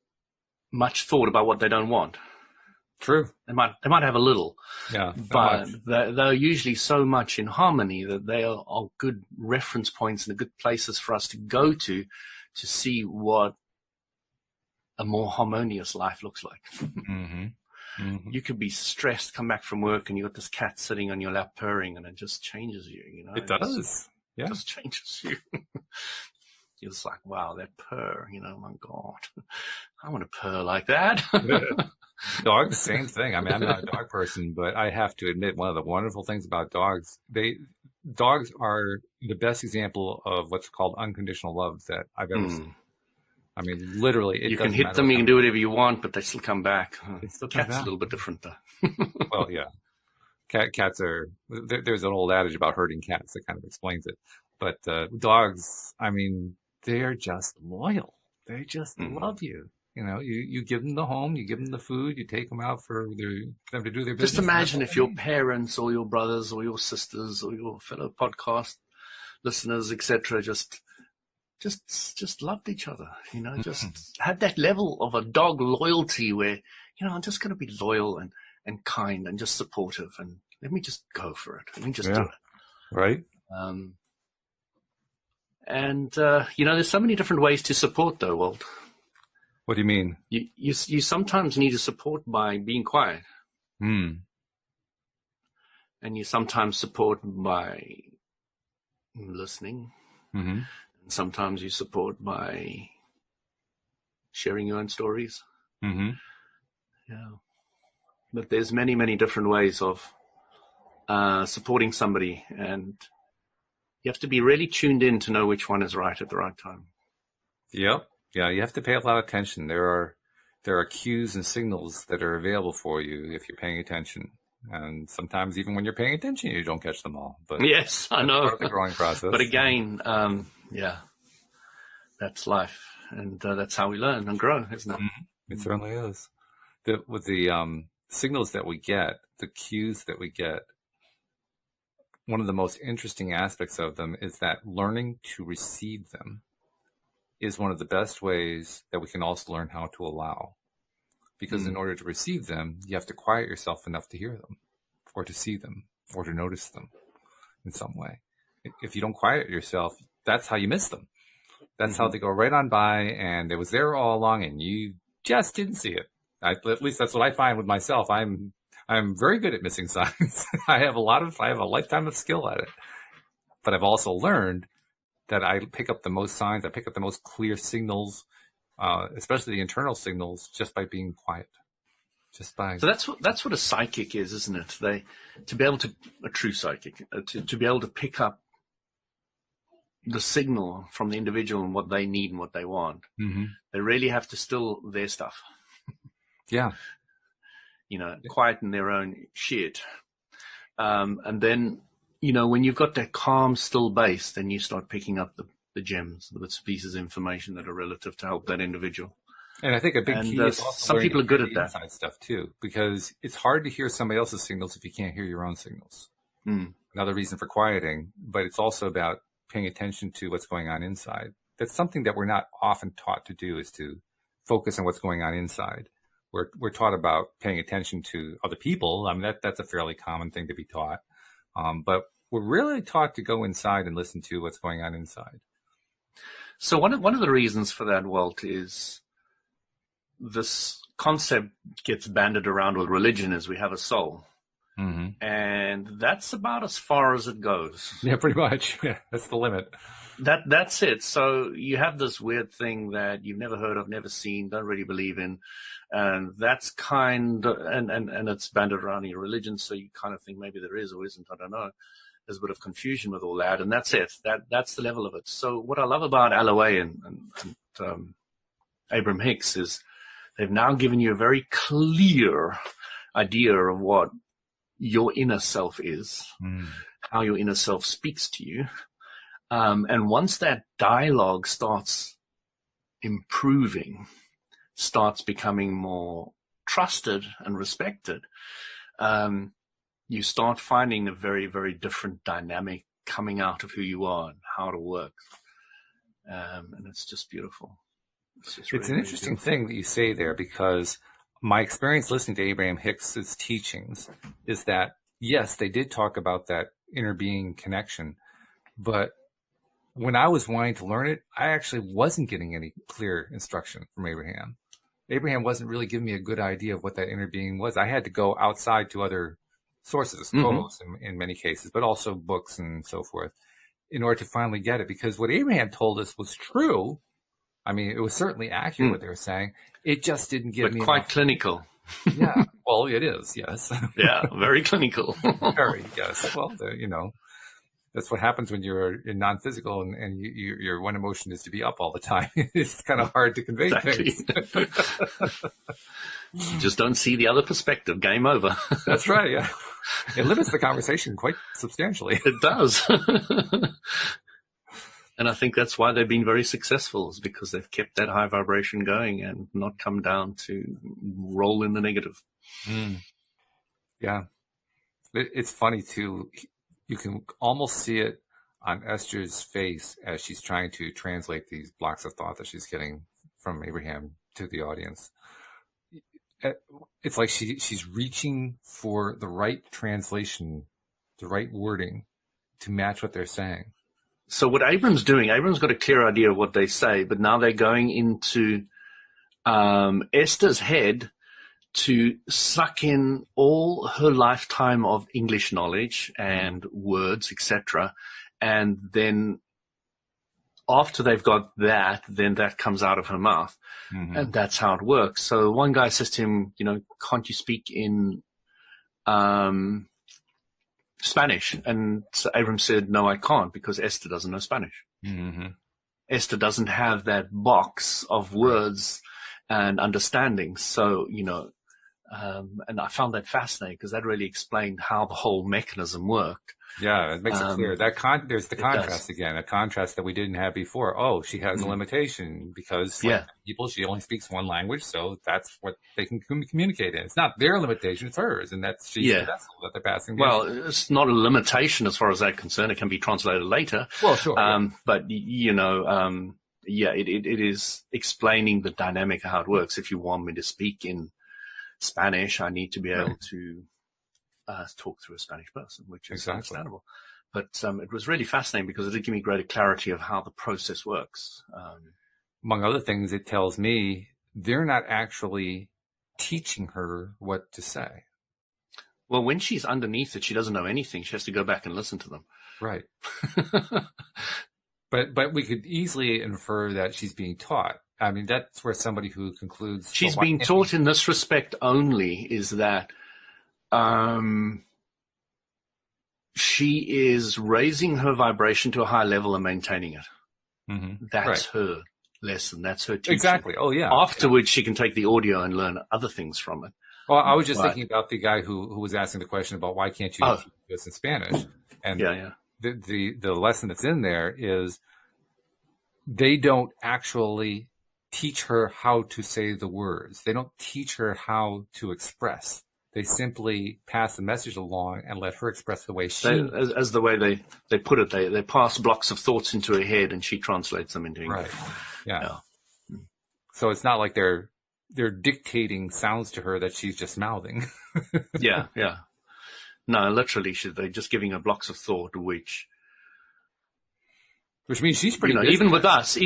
much thought about what they don't want. True. They might have a little, Yeah, but they're usually so much in harmony that they are good reference points and good places for us to go to see what a more harmonious life looks like. Mm-hmm. Mm-hmm. You could be stressed, come back from work, and you got this cat sitting on your lap purring, and it just changes you. It does. It just changes you. You're just like, wow, that purr, my God, I want to purr like that. Dogs, same thing. I mean, I'm not a dog person, but I have to admit one of the wonderful things about dogs, dogs are the best example of what's called unconditional love that I've ever seen. I mean, literally, you can hit them, you can do whatever you want, but they still come back. Cats a little bit different, though. Well, yeah. Cats are, there's an old adage about herding cats that kind of explains it. But dogs, I mean, they're just loyal. They just love you. You give them the home, you give them the food, you take them out for them to do their business. Just imagine if your parents or your brothers or your sisters or your fellow podcast listeners, etc., just loved each other, just had that level of a dog loyalty where, I'm just going to be loyal and kind and just supportive, and let me just go for it. Let me just do it. Right. There's so many different ways to support, though, Walt. What do you mean? You sometimes need to support by being quiet. And you sometimes support by listening. Mm-hmm. And sometimes you support by sharing your own stories. Mm-hmm. Yeah. But there's many, many different ways of supporting somebody, and you have to be really tuned in to know which one is right at the right time. Yep. Yeah, you have to pay a lot of attention. There are cues and signals that are available for you if you're paying attention. And sometimes even when you're paying attention, you don't catch them all. But yes, I know. Part of the growing process. But again, that's life, and that's how we learn and grow, isn't it? It certainly is. With the signals that we get, the cues that we get, one of the most interesting aspects of them is that learning to receive them is one of the best ways that we can also learn how to allow. Because in order to receive them, you have to quiet yourself enough to hear them, or to see them, or to notice them in some way. If you don't quiet yourself, that's how you miss them. That's how they go right on by, and it was there all along, and you just didn't see it. At least that's what I find with myself. I'm very good at missing signs. I have a lifetime of skill at it. But I've also learned that I pick up the most signs, I pick up the most clear signals, especially the internal signals, just by being quiet. So that's what a psychic is, isn't it? A true psychic, to be able to pick up the signal from the individual and what they need and what they want. They really have to still their stuff. Yeah. Quieten their own shit. And then, when you've got that calm, still base, then you start picking up the gems, the bits and pieces of information that are relative to help that individial. And I think a big key is also some people are good at that inside stuff too, because it's hard to hear somebody else's signals if you can't hear your own signals. Another reason for quieting, but it's also about paying attention to what's going on inside. That's something that we're not often taught to do, is to focus on what's going on inside. We're taught about paying attention to other people. I mean, that's a fairly common thing to be taught. But we're really taught to go inside and listen to what's going on inside. So one of the reasons for that, Walt, is this concept gets banded around with religion as we have a soul. And that's about as far as it goes. Yeah, pretty much. Yeah, that's the limit. That's it. So you have this weird thing that you've never heard of, never seen, don't really believe in. And that's and it's banded around in your religion. So you kind of think maybe there is or isn't. I don't know. There's a bit of confusion with all that. And that's it. That's the level of it. So what I love about LOA and Abraham Hicks is they've now given you a very clear idea of what your inner self is, how your inner self speaks to you, And once that dialogue starts improving, starts becoming more trusted and respected, you start finding a very, very different dynamic coming out of who you are and how to work. And it's just beautiful. It's an interesting thing that you say there, because my experience listening to Abraham Hicks's teachings is that, yes, they did talk about that inner being connection, but when I was wanting to learn it, I actually wasn't getting any clear instruction from Abraham. Abraham wasn't really giving me a good idea of what that inner being was. I had to go outside to other sources, co-hosts in many cases, but also books and so forth, in order to finally get it. Because what Abraham told us was true. I mean, it was certainly accurate what they were saying. It just didn't give me quite clinical. Yeah, well, it is, yes. Yeah, very clinical. Very, yes. Well, that's what happens when you're in non-physical and your one emotion is to be up all the time. It's kind of hard to convey things. You just don't see the other perspective. Game over. That's right, yeah. It limits the conversation quite substantially. It does. And I think that's why they've been very successful, is because they've kept that high vibration going and not come down to roll in the negative. Yeah. It's funny, too. You can almost see it on Esther's face as she's trying to translate these blocks of thought that she's getting from Abraham to the audience. It's like she's reaching for the right translation, the right wording to match what they're saying. So what Abram's doing, Abram's got a clear idea of what they say, but now they're going into Esther's head to suck in all her lifetime of English knowledge and words, etc. And then after they've got that, then that comes out of her mouth. And that's how it works. So one guy says to him, can't you speak in Spanish? And so Abram said, no, I can't, because Esther doesn't know Spanish. Esther doesn't have that box of words and understanding. So, and I found that fascinating, because that really explained how the whole mechanism worked. Yeah, it makes it clear. There's the contrast again, a contrast that we didn't have before. Oh, she has a limitation because people, she only speaks one language, so that's what they can communicate in. It's not their limitation, it's hers, and that's she's the vessel that they're passing. Well, it's not a limitation as far as that's concerned. It can be translated later. Well, sure. But, it is explaining the dynamic of how it works. If you want me to speak in Spanish, I need to be able to talk through a Spanish person, which is understandable. But it was really fascinating, because it did give me greater clarity of how the process works. Among other things, it tells me they're not actually teaching her what to say. Well, when she's underneath it, she doesn't know anything. She has to go back and listen to them. Right. But we could easily infer that she's being taught. I mean, that's where somebody who concludes she's being taught in this respect only, is that she is raising her vibration to a high level and maintaining it. That's her lesson. That's her teaching. Exactly. Oh, yeah. Afterwards, she can take the audio and learn other things from it. Well, I was just thinking about the guy who was asking the question about why can't you teach this in Spanish? And the lesson that's in there is they don't actually teach her how to say the words. They don't teach her how to express. They simply pass the message along and let her express the way she... As the way they put it, they pass blocks of thoughts into her head and she translates them into English. Right, yeah. So it's not like they're dictating sounds to her that she's just mouthing. Yeah. No, literally, they're just giving her blocks of thought, which means she's pretty good. Even with us,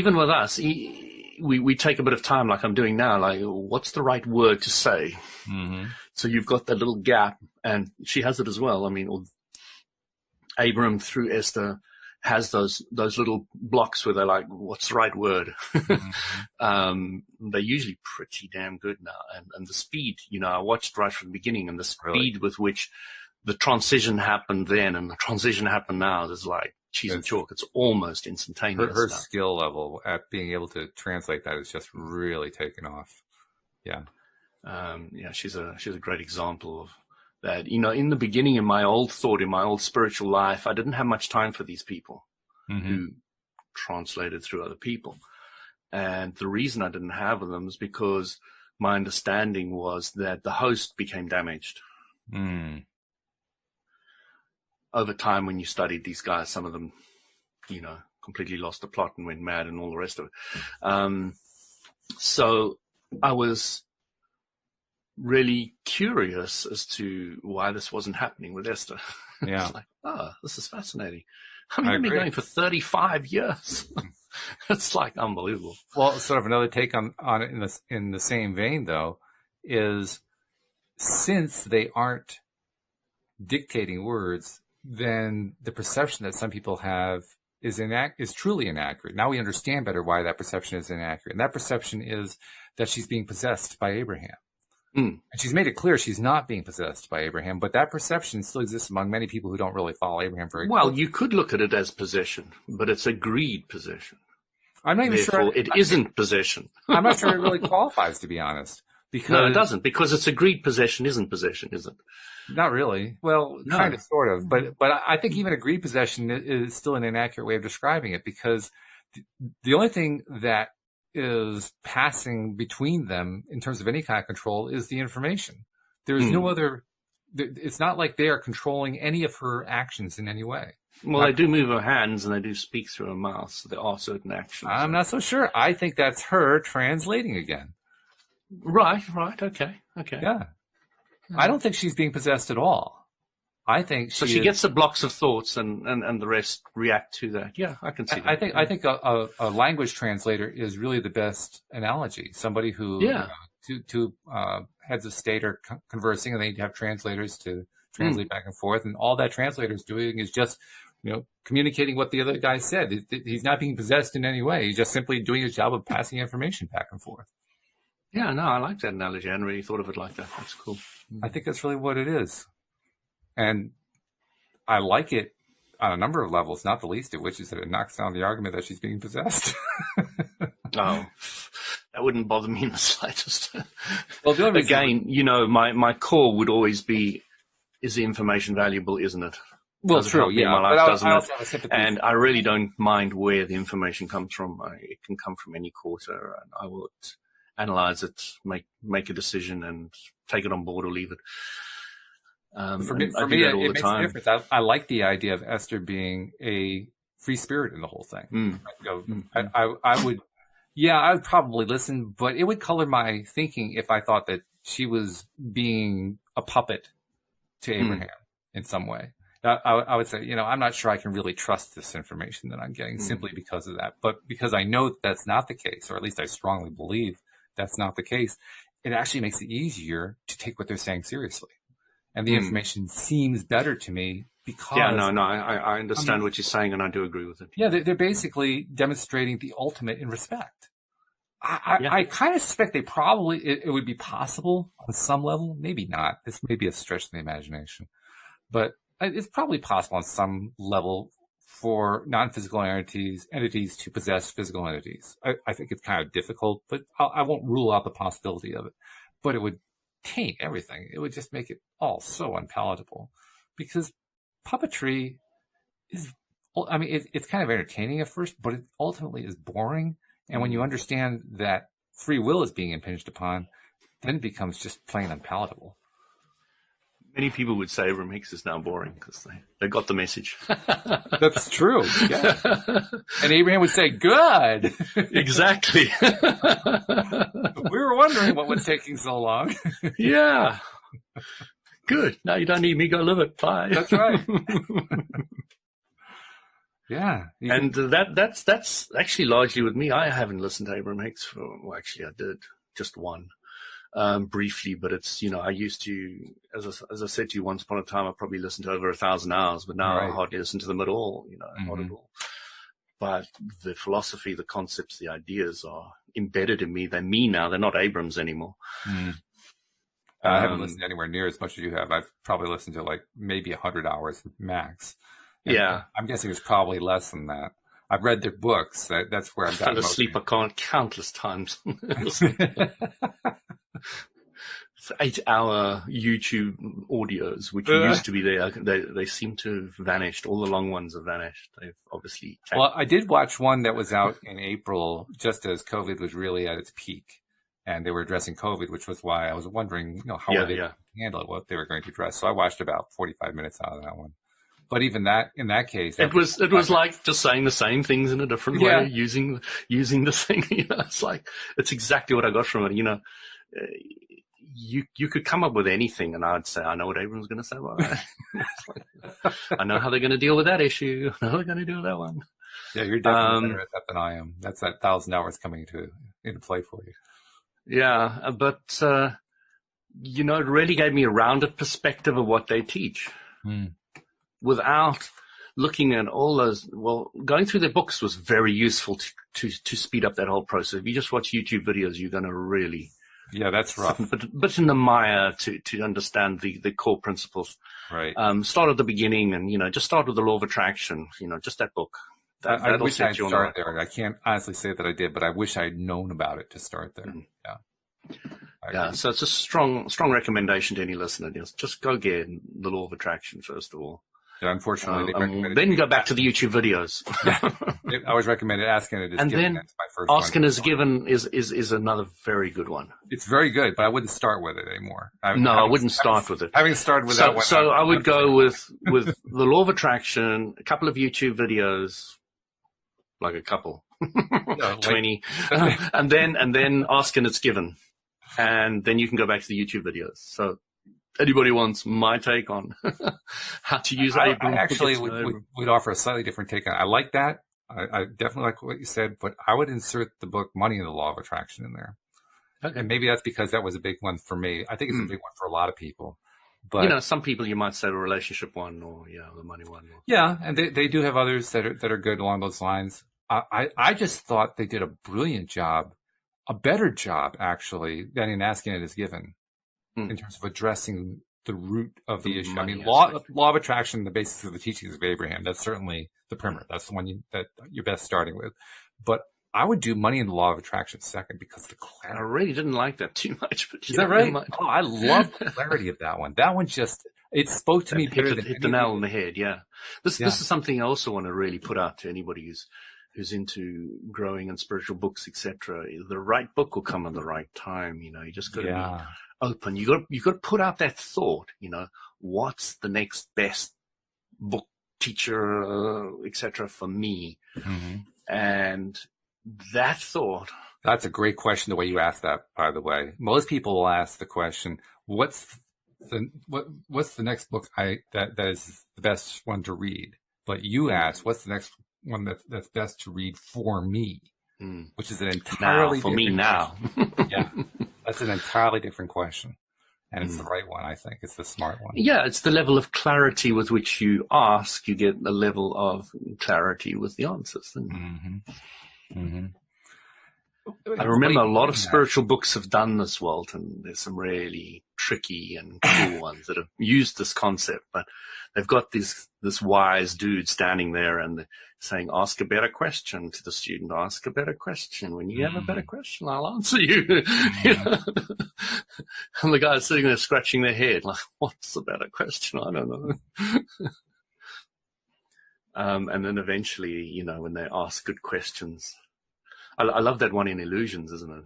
we take a bit of time, like I'm doing now, like, what's the right word to say? So you've got that little gap, and she has it as well. I mean, Abram through Esther has those little blocks where they're like, what's the right word? They're usually pretty damn good now. And the speed, I watched right from the beginning, and the speed with which the transition happened then and the transition happened now is like cheese and chalk. It's almost instantaneous. Her skill level at being able to translate that is just really taken off. Yeah. She's a great example of that. In the beginning, in my old spiritual life, I didn't have much time for these people. who translated through other people. And the reason I didn't have them is because my understanding was that the host became damaged. Over time, when you studied these guys, some of them, completely lost the plot and went mad and all the rest of it. So I was really curious as to why this wasn't happening with Esther. Yeah. It's like, this is fascinating. I mean, I've been going for 35 years. It's like unbelievable. Well, sort of another take on it in the same vein, though, is since they aren't dictating words, then the perception that some people have is truly inaccurate. Now we understand better why that perception is inaccurate. And that perception is that she's being possessed by Abraham. And she's made it clear she's not being possessed by Abraham, but that perception still exists among many people who don't really follow Abraham very well. You could look at it as possession, but it's a greed possession. I'm not even sure it isn't possession. I'm not sure it really qualifies, to be honest. No, it doesn't, because it's a greed possession isn't possession, is it? Not really. Well, No. kind of, sort of. But I think even a greed possession is still an inaccurate way of describing it, because the only thing that is passing between them in terms of any kind of control is the information. There is no other. It's not like they are controlling any of her actions in any way. Well, they do move her hands and they do speak through her mouth, so there are certain actions. I'm not so sure. I think that's her translating again. Right. Okay. Yeah. I don't think she's being possessed at all. I think she gets the blocks of thoughts and the rest react to that. Yeah, I can see that. I think a language translator is really the best analogy. Somebody who two heads of state are conversing, and they have translators to translate back and forth, and all that translator is doing is just communicating what the other guy said. He's not being possessed in any way. He's just simply doing his job of passing information back and forth. Yeah, no, I like that analogy. I hadn't really thought of it like that. That's cool. I think that's really what it is. And I like it on a number of levels, not the least of which is that it knocks down the argument that she's being possessed. Oh, that wouldn't bother me in the slightest. Well, again, my core would always be, is the information valuable, isn't it? Well, true, yeah. My life, doesn't I also have a sympathy. And I really don't mind where the information comes from. It can come from any quarter, and I will analyze it, make a decision, and take it on board or leave it. For me, it makes a difference. I like the idea of Esther being a free spirit in the whole thing. I would probably listen, but it would color my thinking if I thought that she was being a puppet to Abraham in some way. I would say, I'm not sure I can really trust this information that I'm getting simply because of that. But because I know that's not the case, or at least I strongly believe that's not the case, it actually makes it easier to take what they're saying seriously. And the information seems better to me because... Yeah, no, I understand what you're saying, and I do agree with it. Yeah, they're basically demonstrating the ultimate in respect. I kind of suspect they probably... It would be possible on some level, maybe not. This may be a stretch of the imagination. But it's probably possible on some level for non-physical entities to possess physical entities. I think it's kind of difficult, but I won't rule out the possibility of it. But it would taint everything. It would just make it all so unpalatable, because puppetry is, it's kind of entertaining at first, but it ultimately is boring. And when you understand that free will is being impinged upon, then it becomes just plain unpalatable. Many people would say Abraham Hicks is now boring because they got the message. That's true. Yeah. And Abraham would say, good. Exactly. We were wondering what was taking so long. Yeah. Good. Now you don't need me. Go live it. Bye. That's right. Yeah. And that's actually largely with me. I haven't listened to Abraham Hicks actually I did just one. Briefly, but it's, I used to, as I said to you once upon a time, I probably listened to over 1,000 hours, but now I hardly listen to them at all, not at all. But the philosophy, the concepts, the ideas are embedded in me. They're me now. They're not Abrams anymore. I haven't listened anywhere near as much as you have. I've probably listened to like maybe 100 hours max. And yeah. I'm guessing it's probably less than that. I've read their books. That's where I've gotten fell asleep countless times. 8-hour YouTube audios, which used to be there. They seem to have vanished. All the long ones have vanished. They've obviously. Well, I did watch one that was out in April, just as COVID was really at its peak, and they were addressing COVID, which was why I was wondering, how were they going to handle it, what they were going to address. So I watched about 45 minutes out of that one. But even that, in that case, it was like just saying the same things in a different way, using the thing. It's exactly what I got from it. You could come up with anything, and I'd say, I know what Abram's going to say about that. I know how they're going to deal with that issue. I know how they're going to deal with that one. Yeah, you're definitely better at that than I am. That's that 1,000 hours coming into play for you. Yeah, but it really gave me a rounded perspective of what they teach. Without looking at all those, going through their books was very useful to speed up that whole process. If you just watch YouTube videos, you're going to really, that's rough. But in the mire to understand the core principles. Right. Start at the beginning, and just start with the law of attraction. Just that book. I wish I'd started there. I can't honestly say that I did, but I wish I'd known about it to start there. Yeah. So it's a strong recommendation to any listener. Just go get the law of attraction first of all. Yeah, unfortunately, they recommended then go back to the YouTube videos. I always recommended Asking It Is and Given. Then that's my first Asking It Is Given is another very good one. It's very good, but I wouldn't start with it anymore. I wouldn't start with it. Having started with that one. So I would go with the law of attraction, a couple of YouTube videos, like a couple, 20, and then Asking It's Given, and then you can go back to the YouTube videos. So. Anybody wants my take on how to use Abram? I actually would offer a slightly different take on it. I like that. I definitely like what you said, but I would insert the book Money and the Law of Attraction in there. Okay. And maybe that's because that was a big one for me. I think it's a big one for a lot of people. But some people you might say the relationship one or the money one. Yeah, and they do have others that are good along those lines. I just thought they did a brilliant job, a better job actually than in Asking It Is Given. In terms of addressing the root of the issue. I mean, law of attraction, the basis of the teachings of Abraham, that's certainly the primer. That's the one that you're best starting with. But I would do Money and the Law of Attraction second because the clarity. I really didn't like that too much. But is that right? Oh, I love the clarity of that one. That one it spoke to me better than hit the nail on the head, yeah. This is something I also want to really put out to anybody who's into growing and spiritual books, etc. The right book will come at the right time. You just got to be open. You got to put out that thought. What's the next best book, teacher, etc. for me? And that thought. That's a great question. The way you asked that, by the way, most people will ask the question, "What's the next book that is the best one to read?" But you ask, "What's the next one that's best to read for me?" Which is an entirely for me now. Yeah. That's an entirely different question. And it's the right one, I think. It's the smart one. Yeah, it's the level of clarity with which you ask. You get a level of clarity with the answers. I remember a lot of spiritual books have done this, Walt, and there's some really tricky and cool ones that have used this concept. But they've got this wise dude standing there and saying, ask a better question to the student. Ask a better question. When you have a better question, I'll answer you. And the guy's sitting there scratching their head like, what's the better question? I don't know. And then eventually, when they ask good questions. I love that one in Illusions, isn't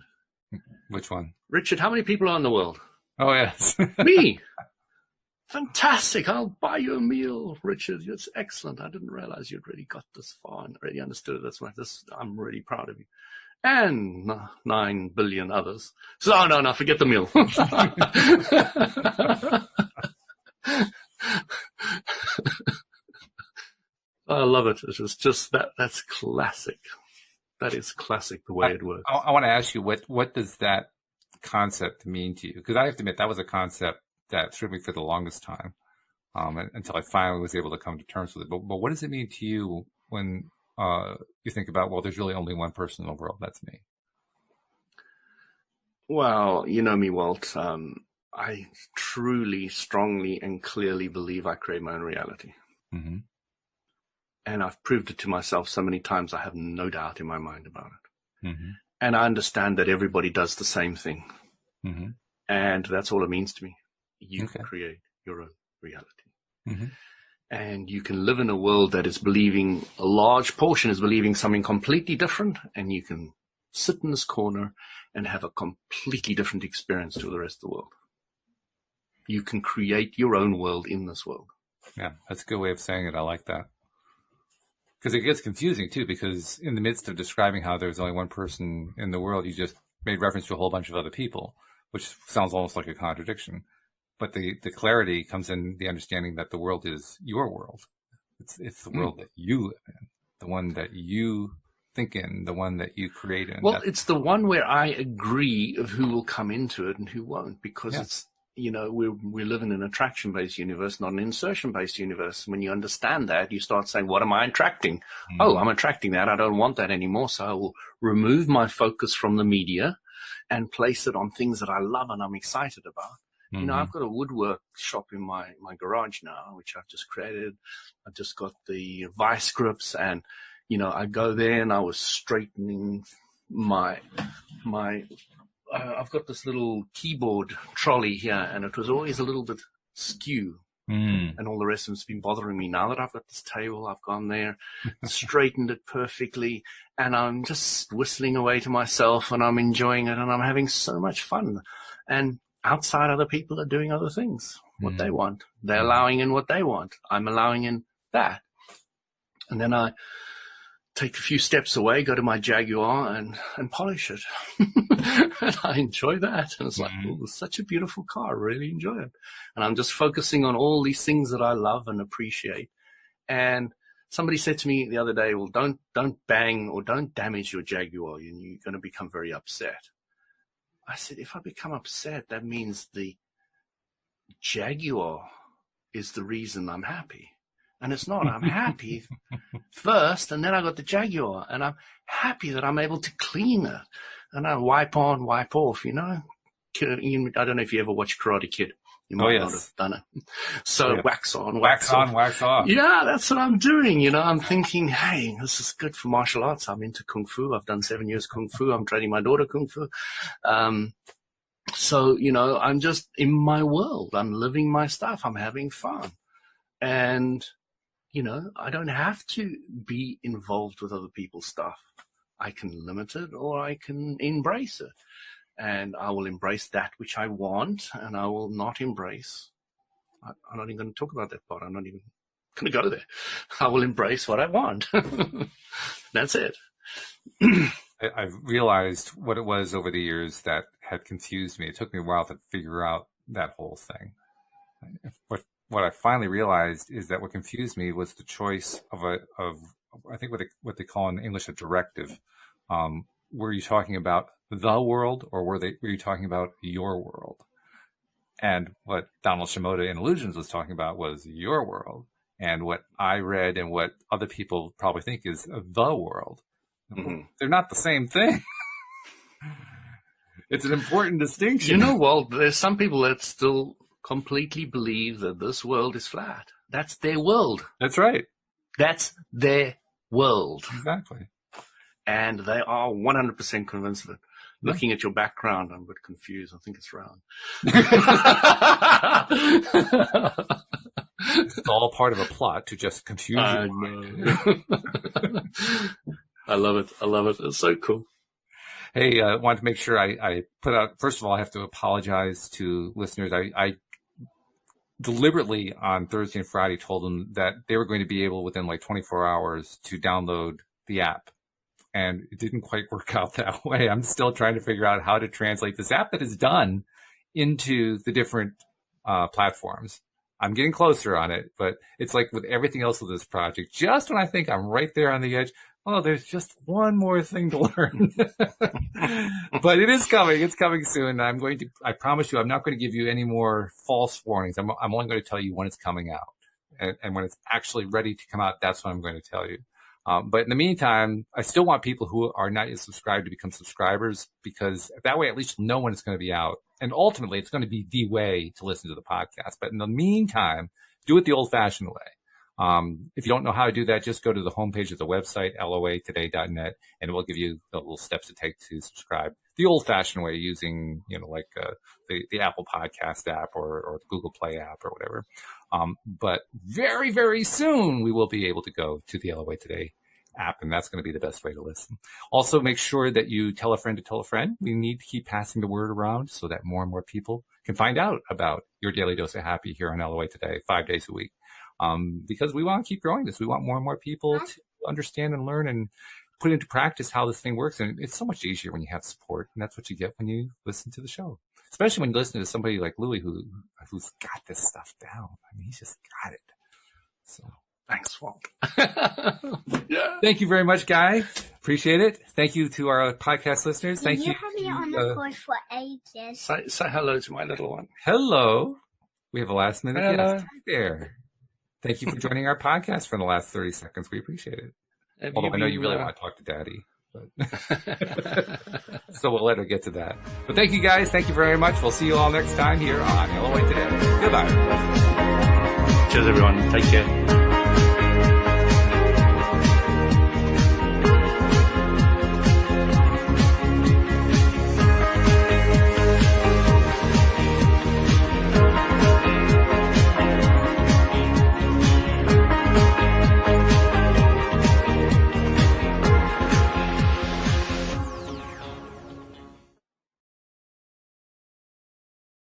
it? Which one? Richard, how many people are in the world? Oh, yes. Me. Fantastic. I'll buy you a meal, Richard. It's excellent. I didn't realize you'd really got this far and already understood it. That's why I'm really proud of you. And 9 billion others. So, no, forget the meal. I love it. It's just that's classic. That is classic, the way it works. I want to ask you, what does that concept mean to you? Because I have to admit, that was a concept that threw me for the longest time, until I finally was able to come to terms with it. But what does it mean to you when you think about, there's really only one person in the world, that's me? Well, you know me, Walt. I truly, strongly, and clearly believe I create my own reality. And I've proved it to myself so many times, I have no doubt in my mind about it. And I understand that everybody does the same thing. And that's all it means to me. You can create your own reality. Mm-hmm. And you can live in a world that is believing, a large portion is believing something completely different, and you can sit in this corner and have a completely different experience to the rest of the world. You can create your own world in this world. Yeah, that's a good way of saying it. I like that. Because it gets confusing, too, because in the midst of describing how there's only one person in the world, you just made reference to a whole bunch of other people, which sounds almost like a contradiction. But the clarity comes in the understanding that the world is your world. It's the world that you live in, the one that you think in, the one that you create in. Well, it's the one where I agree of who will come into it and who won't, because it's, you know, we live in an attraction-based universe, not an insertion-based universe. When you understand that, you start saying, what am I attracting? Mm-hmm. Oh, I'm attracting that. I don't want that anymore. So I will remove my focus from the media and place it on things that I love and I'm excited about. Mm-hmm. You know, I've got a woodwork shop in my garage now, which I've just created. I've just got the vice grips, and, you know, I go there and I was straightening I've got this little keyboard trolley here, and it was always a little bit skew, and all the rest of it's been bothering me. Now that I've got this table, I've gone there, straightened it perfectly, and I'm just whistling away to myself, and I'm enjoying it, and I'm having so much fun. And outside, other people are doing other things, what they want. They're allowing in what they want. I'm allowing in that. And then I take a few steps away, go to my Jaguar and polish it. And I enjoy that. And it's like, oh, it's such a beautiful car. I really enjoy it. And I'm just focusing on all these things that I love and appreciate. And somebody said to me the other day, well, don't bang or don't damage your Jaguar. You're going to become very upset. I said, if I become upset, that means the Jaguar is the reason I'm happy. And it's not. I'm happy first, and then I got the Jaguar, and I'm happy that I'm able to clean it. And I wipe on, wipe off, you know. I don't know if you ever watched Karate Kid. You might not have done it. So wax on, wax off. Wax off. Yeah, that's what I'm doing. You know, I'm thinking, hey, this is good for martial arts. I'm into Kung Fu. I've done 7 years Kung Fu. I'm training my daughter Kung Fu. So, you know, I'm just in my world. I'm living my stuff. I'm having fun. And, you know, I don't have to be involved with other people's stuff. I can limit it or I can embrace it. And I will embrace that which I want, and I will not embrace. I'm not even going to talk about that part. I'm not even going to go there. I will embrace what I want. That's it. I've realized what it was over the years that had confused me. It took me a while to figure out that whole thing. What I finally realized is that what confused me was the choice of I think what they call in English a directive. Were you talking about the world, or were you talking about your world? And what Donald Shimoda in Illusions was talking about was your world. And what I read and what other people probably think is the world. Mm-hmm. They're not the same thing. It's an important distinction. You know, well, there's some people that still completely believe that this world is flat. That's their world. That's right. That's their world. Exactly. And they are 100% convinced of it. Looking at your background, I'm a bit confused. I think it's round. It's all part of a plot to just confuse you. I love it. I love it. It's so cool. Hey, I wanted to make sure I put out, first of all, I have to apologize to listeners. I deliberately on Thursday and Friday told them that they were going to be able within like 24 hours to download the app. And it didn't quite work out that way. I'm still trying to figure out how to translate this app that is done into the different platforms. I'm getting closer on it, but it's like with everything else with this project, just when I think I'm right there on the edge, oh, there's just one more thing to learn. But it is coming. It's coming soon. I promise you, I'm not going to give you any more false warnings. I'm only going to tell you when it's coming out. And when it's actually ready to come out, that's when I'm going to tell you. But in the meantime, I still want people who are not yet subscribed to become subscribers, because that way at least you'll know when it's going to be out. And ultimately, it's going to be the way to listen to the podcast. But in the meantime, do it the old-fashioned way. If you don't know how to do that, just go to the homepage of the website, loatoday.net, and it will give you the little steps to take to subscribe the old-fashioned way, using, the Apple Podcast app or the Google Play app or whatever. But very, very soon we will be able to go to the LOA Today app, and that's going to be the best way to listen. Also, make sure that you tell a friend to tell a friend. We need to keep passing the word around so that more and more people can find out about your daily dose of happy here on LOA Today, 5 days a week. Because we want to keep growing this. We want more and more people to understand and learn and put into practice how this thing works. And it's so much easier when you have support. And that's what you get when you listen to the show, especially when you listen to somebody like Louis, who's got this stuff down. I mean, he's just got it. So thanks, Walt. Yeah. Thank you very much, Guy. Appreciate it. Thank you to our podcast listeners. Thank you. You have me on the board for ages. Say hello to my little one. Hello. We have a last minute guest Hello. right there. Thank you for joining our podcast for the last 30 seconds. We appreciate it. Although I know you really want to talk to Daddy. But so we'll let her get to that. But thank you, guys. Thank you very much. We'll see you all next time here on LOA Today. Goodbye. Cheers, everyone. Take care.